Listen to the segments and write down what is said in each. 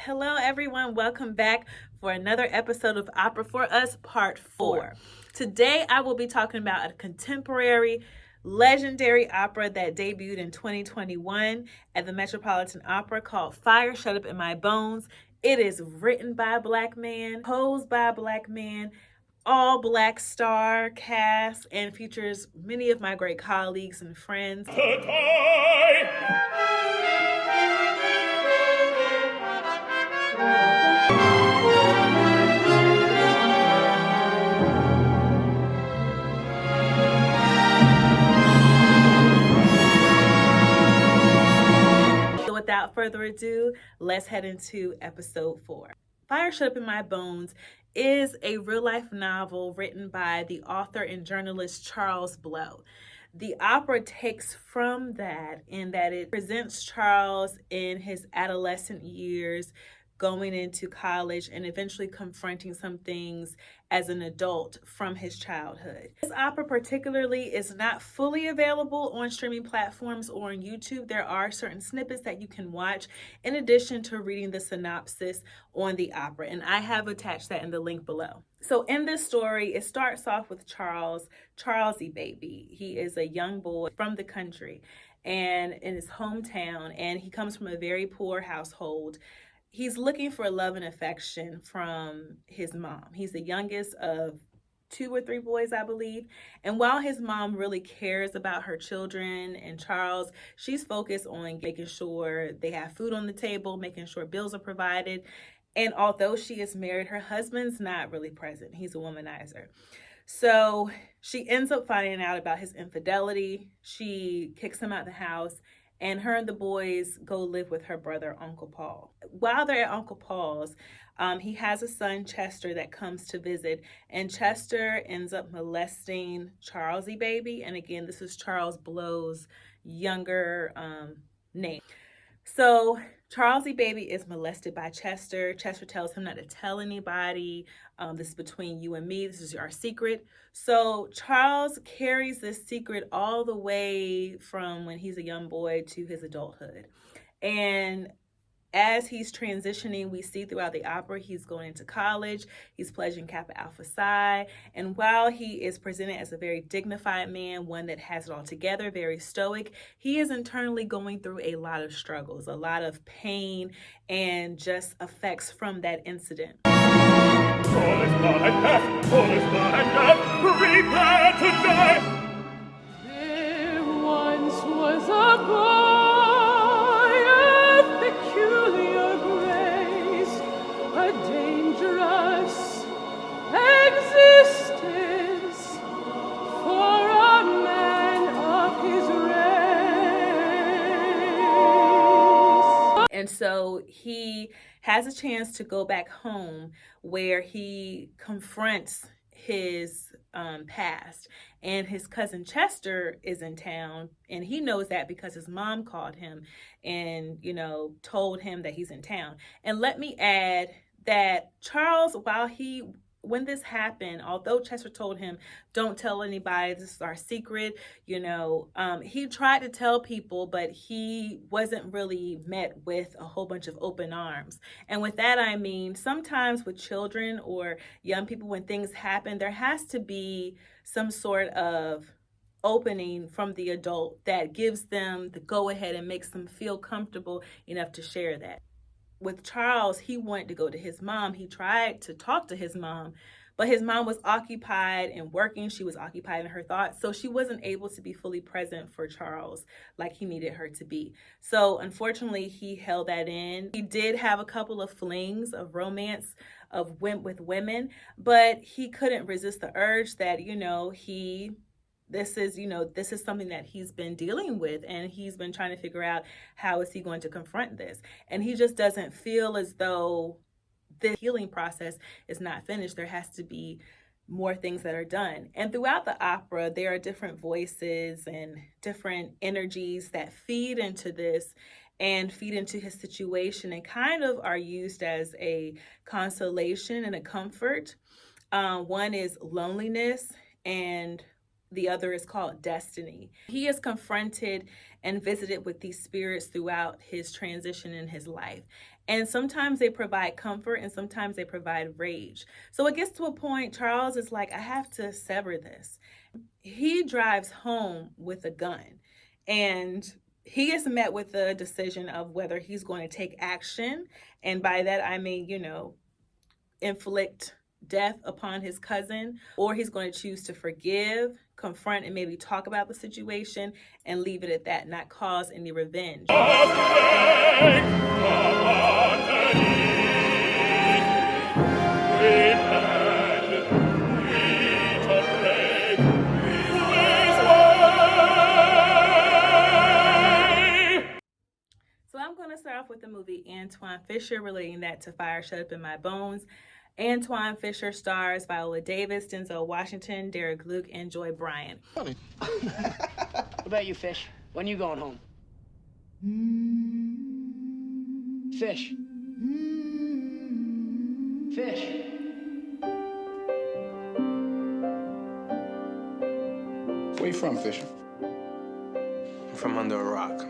Hello, everyone. Welcome back for another episode of Opera for Us, Part 4. Today, I will be talking about a contemporary, legendary opera that debuted in 2021 at the Metropolitan Opera called Fire Shut Up in My Bones. It is written by a Black man, composed by a Black man, all Black star cast, and features many of my great colleagues and friends. So without further ado, let's head into episode 4. Fire Shut Up in My Bones is a real-life novel written by the author and journalist Charles Blow. The opera takes from that in that it presents Charles in his adolescent years, going into college and eventually confronting some things as an adult from his childhood. This opera particularly is not fully available on streaming platforms or on YouTube. There are certain snippets that you can watch in addition to reading the synopsis on the opera, and I have attached that in the link below. So in this story, it starts off with Charlesy baby. He is a young boy from the country and in his hometown, and he comes from a very poor household. He's looking for love and affection from his mom. He's the youngest of 2 or 3 boys, I believe. And while his mom really cares about her children and Charles, she's focused on making sure they have food on the table, making sure bills are provided. And although she is married, her husband's not really present. He's a womanizer. So she ends up finding out about his infidelity. She kicks him out of the house, and her and the boys go live with her brother, Uncle Paul. While they're at Uncle Paul's, he has a son, Chester, that comes to visit, and Chester ends up molesting Charlesy baby. And again, this is Charles Blow's younger name. So Charlesy baby is molested by Chester. Chester tells him not to tell anybody. This is between you and me. This is our secret. So Charles carries this secret all the way from when he's a young boy to his adulthood. And as he's transitioning, we see throughout the opera, he's going into college, he's pledging Kappa Alpha Psi, and while he is presented as a very dignified man, one that has it all together, very stoic, he is internally going through a lot of struggles, a lot of pain, and just effects from that incident. All is blind death, all is blind death, prepare to die! There once was a boy. Dangerous existence for a man of his race. And so he has a chance to go back home where he confronts his past, and his cousin Chester is in town, and he knows that because his mom called him and told him that he's in town. And let me add that Charles, when this happened, although Chester told him, don't tell anybody, this is our secret, he tried to tell people, but he wasn't really met with a whole bunch of open arms. And with that, I mean, sometimes with children or young people, when things happen, there has to be some sort of opening from the adult that gives them the go ahead and makes them feel comfortable enough to share that. With Charles, he wanted to go to his mom. He tried to talk to his mom, but his mom was occupied and working. She was occupied in her thoughts, so she wasn't able to be fully present for Charles like he needed her to be. So unfortunately, he held that in. He did have a couple of flings of romance with women, but he couldn't resist the urge that, this is something that he's been dealing with, and he's been trying to figure out how is he going to confront this. And he just doesn't feel as though the healing process is not finished. There has to be more things that are done. And throughout the opera, there are different voices and different energies that feed into this and feed into his situation and kind of are used as a consolation and a comfort. One is loneliness, and the other is called destiny. He is confronted and visited with these spirits throughout his transition in his life. And sometimes they provide comfort and sometimes they provide rage. So it gets to a point, Charles is like, I have to sever this. He drives home with a gun, and he is met with the decision of whether he's going to take action. And by that, I mean, inflict death upon his cousin, or he's going to choose to forgive, confront, and maybe talk about the situation and leave it at that, not cause any revenge. So I'm going to start off with the movie Antwone Fisher, relating that to Fire Shut Up in My Bones. Antwone Fisher stars Viola Davis, Denzel Washington, Derek Luke, and Joy Bryant. Funny. What about you, Fish? When you going home? Fish. Fish. Where you from, Fisher? I'm from under a rock.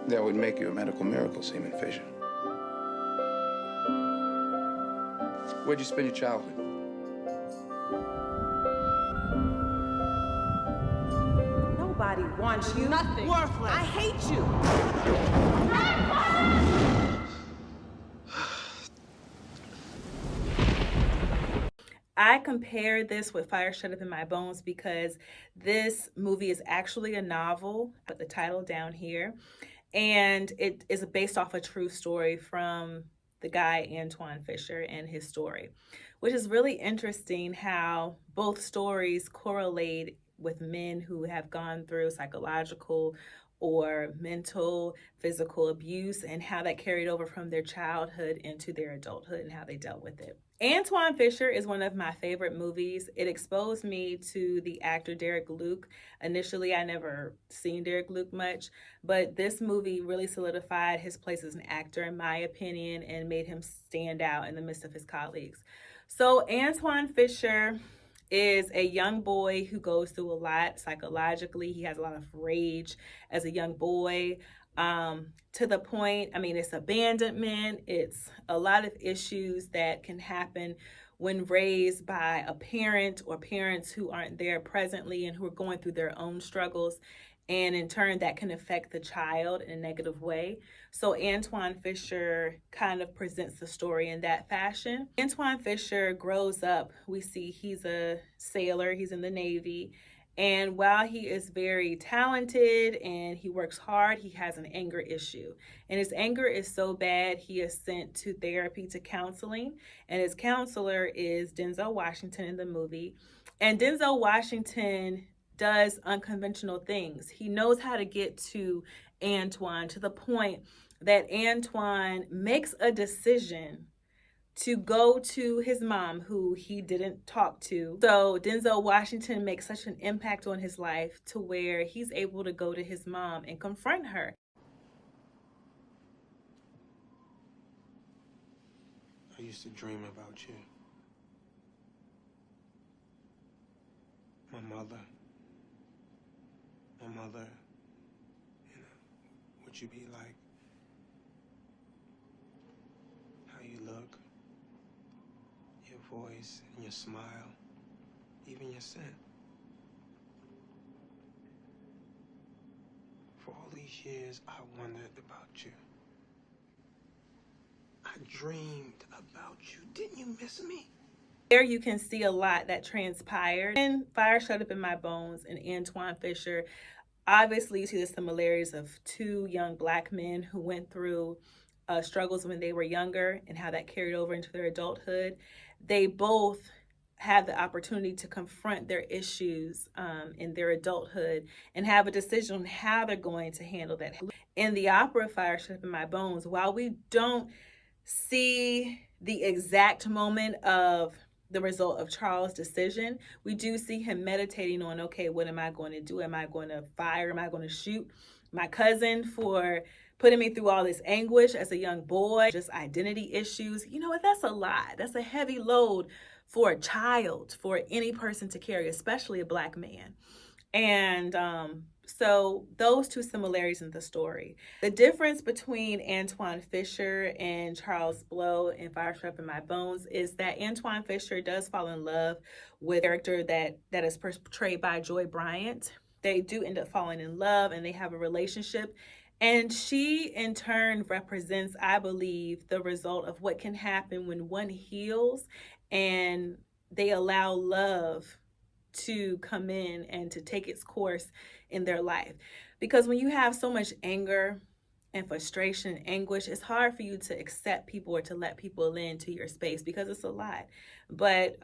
That would make you a medical miracle, Seaman Fisher. Where'd you spend your childhood? Nobody wants you. Nothing. Worthless. I hate you. I compare this with Fire Shut Up in My Bones because this movie is actually a novel. Put the title down here. And it is based off a true story from the guy Antwone Fisher and his story, which is really interesting how both stories correlate with men who have gone through psychological or mental, physical abuse, and how that carried over from their childhood into their adulthood and how they dealt with it. Antwone Fisher is one of my favorite movies. It exposed me to the actor Derek Luke. Initially, I never seen Derek Luke much, but this movie really solidified his place as an actor, in my opinion, and made him stand out in the midst of his colleagues. So Antwone Fisher is a young boy who goes through a lot psychologically. He has a lot of rage as a young boy. To the point, it's abandonment. It's a lot of issues that can happen when raised by a parent or parents who aren't there presently and who are going through their own struggles. And in turn, that can affect the child in a negative way. So Antwone Fisher kind of presents the story in that fashion. Antwone Fisher grows up. We see he's a sailor. He's in the Navy. And while he is very talented and he works hard, he has an anger issue. And his anger is so bad, he is sent to therapy, to counseling. And his counselor is Denzel Washington in the movie. And Denzel Washington does unconventional things. He knows how to get to Antwone, to the point that Antwone makes a decision to go to his mom, who he didn't talk to. So Denzel Washington makes such an impact on his life to where he's able to go to his mom and confront her. I used to dream about you. My mother, what you be like, how you look, your voice and your smile, even your scent. For all these years, I wondered about you. I dreamed about you. Didn't you miss me? There you can see a lot that transpired in Fire Shut Up in My Bones and Antwone Fisher. Obviously, you see the similarities of two young Black men who went through struggles when they were younger and how that carried over into their adulthood. They both have the opportunity to confront their issues in their adulthood and have a decision on how they're going to handle that. In the opera Fire Shut Up in My Bones, while we don't see the exact moment of the result of Charles' decision, we do see him meditating on, okay, what am I going to do? Am I going to fire? Am I going to shoot my cousin for putting me through all this anguish as a young boy? Just identity issues. You know what? That's a lot. That's a heavy load for a child, for any person to carry, especially a Black man. And So those two similarities in the story. The difference between Antwone Fisher and Charles Blow in Fire Shut Up in My Bones is that Antwone Fisher does fall in love with a character that is portrayed by Joy Bryant. They do end up falling in love and they have a relationship. And she, in turn, represents, I believe, the result of what can happen when one heals and they allow love to come in and to take its course in their life. Because when you have so much anger and frustration and anguish, it's hard for you to accept people or to let people into your space because it's a lot. But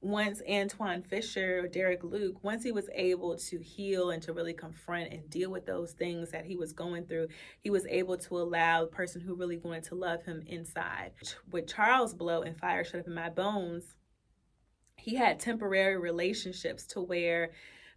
once Antwone Fisher, or Derek Luke, once he was able to heal and to really confront and deal with those things that he was going through, he was able to allow the person who really wanted to love him inside. With Charles Blow and Fire Shut Up in My Bones, he had temporary relationships to where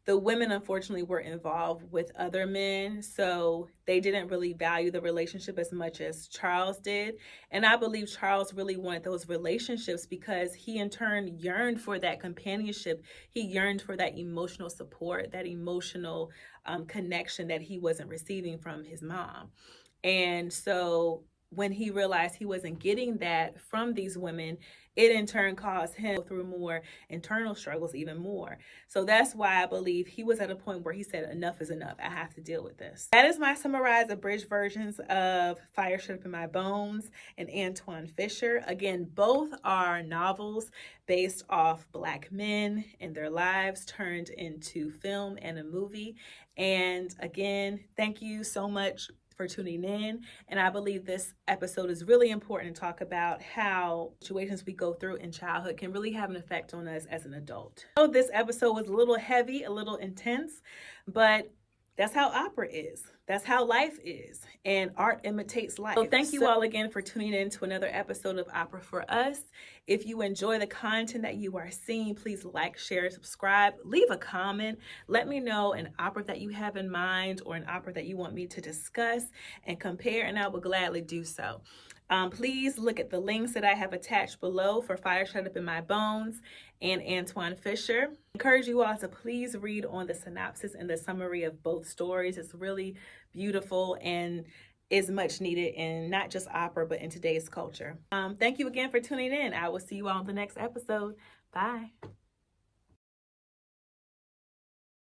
the women unfortunately were involved with other men, so they didn't really value the relationship as much as Charles did. And I believe Charles really wanted those relationships because he in turn yearned for that companionship. He yearned for that emotional support, that emotional connection that he wasn't receiving from his mom. And so when he realized he wasn't getting that from these women, it in turn caused him to go through more internal struggles even more. So that's why I believe he was at a point where he said, enough is enough. I have to deal with this. That is my summarized abridged versions of Fire Shut Up in My Bones and Antwone Fisher. Again, both are novels based off Black men and their lives turned into film and a movie. And again, thank you so much for tuning in. And I believe this episode is really important to talk about how situations we go through in childhood can really have an effect on us as an adult. So this episode was a little heavy, a little intense, but that's how opera is. That's how life is. And art imitates life. So thank you all again for tuning in to another episode of Opera for Us. If you enjoy the content that you are seeing, please like, share, subscribe, leave a comment. Let me know an opera that you have in mind or an opera that you want me to discuss and compare, and I will gladly do so. Please look at the links that I have attached below for Fire Shut Up in My Bones and Antwone Fisher. I encourage you all to please read on the synopsis and the summary of both stories. It's really beautiful and is much needed in not just opera, but in today's culture. Thank you again for tuning in. I will see you all in the next episode. Bye.